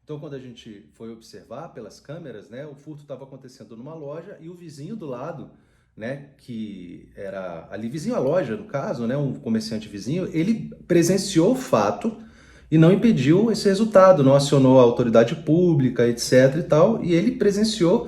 Então, quando a gente foi observar pelas câmeras, né, o furto estava acontecendo numa loja e o vizinho do lado, né, que era ali vizinho à loja, no caso, né, um comerciante vizinho, ele presenciou o fato e não impediu esse resultado, não acionou a autoridade pública, etc e tal, e ele presenciou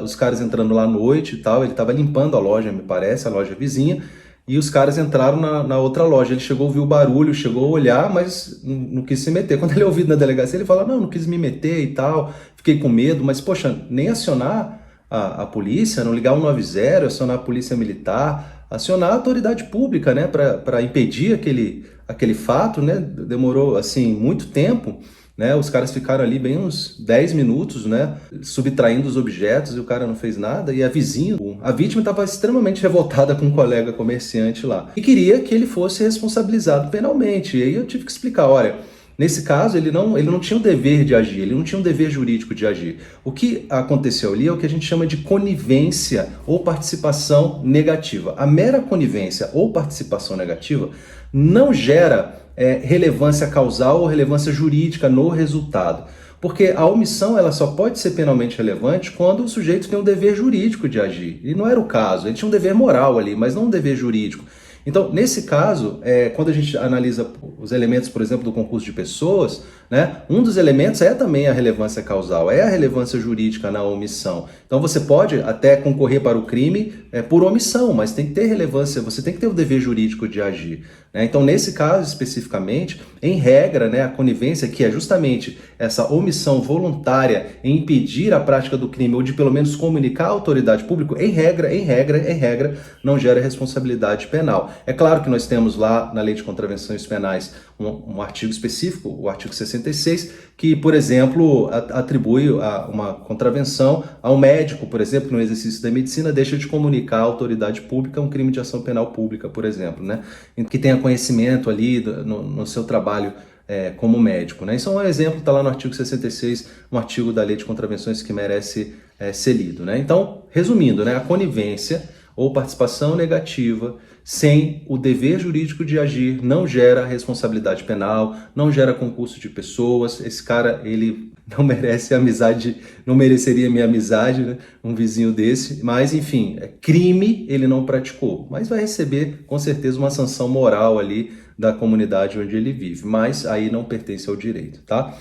os caras entrando lá à noite e tal, ele estava limpando a loja, me parece, a loja vizinha, e os caras entraram na outra loja. Ele chegou a ouvir o barulho, chegou a olhar, mas não quis se meter. Quando ele é ouvido na delegacia, ele fala: não quis me meter e tal, fiquei com medo, mas poxa, nem acionar a polícia, não ligar 190, acionar a polícia militar, acionar a autoridade pública, né, para impedir aquele fato, né? Demorou assim muito tempo. Né, os caras ficaram ali bem uns 10 minutos, né, subtraindo os objetos e o cara não fez nada. E a vítima estava extremamente revoltada com um colega comerciante lá e queria que ele fosse responsabilizado penalmente. E aí eu tive que explicar, olha, nesse caso ele não tinha o dever de agir, ele não tinha um dever jurídico de agir. O que aconteceu ali é o que a gente chama de conivência ou participação negativa. A mera conivência ou participação negativa não gera relevância causal ou relevância jurídica no resultado. Porque a omissão ela só pode ser penalmente relevante quando o sujeito tem um dever jurídico de agir. E não era o caso, ele tinha um dever moral ali, mas não um dever jurídico. Então, nesse caso, quando a gente analisa os elementos, por exemplo, do concurso de pessoas, né, um dos elementos é também a relevância causal, é a relevância jurídica na omissão. Então, você pode até concorrer para o crime por omissão, mas tem que ter relevância, você tem que ter o dever jurídico de agir. Né? Então, nesse caso especificamente, em regra, né, a conivência, que é justamente essa omissão voluntária em impedir a prática do crime ou de pelo menos comunicar à autoridade pública, em regra, não gera responsabilidade penal. É claro que nós temos lá na Lei de Contravenções Penais um artigo específico, o artigo 66, que, por exemplo, atribui uma contravenção a um médico, por exemplo, que no exercício da medicina deixa de comunicar à autoridade pública um crime de ação penal pública, por exemplo, né? Que tenha conhecimento ali no seu trabalho como médico. Né? Isso é um exemplo, está lá no artigo 66, um artigo da Lei de Contravenções que merece ser lido. Né? Então, resumindo, né, a conivência ou participação negativa sem o dever jurídico de agir não gera responsabilidade penal, não gera concurso de pessoas. Esse cara, ele não merece amizade, não mereceria minha amizade, né? Um vizinho desse, mas enfim, crime ele não praticou, mas vai receber com certeza uma sanção moral ali da comunidade onde ele vive, mas aí não pertence ao direito, tá?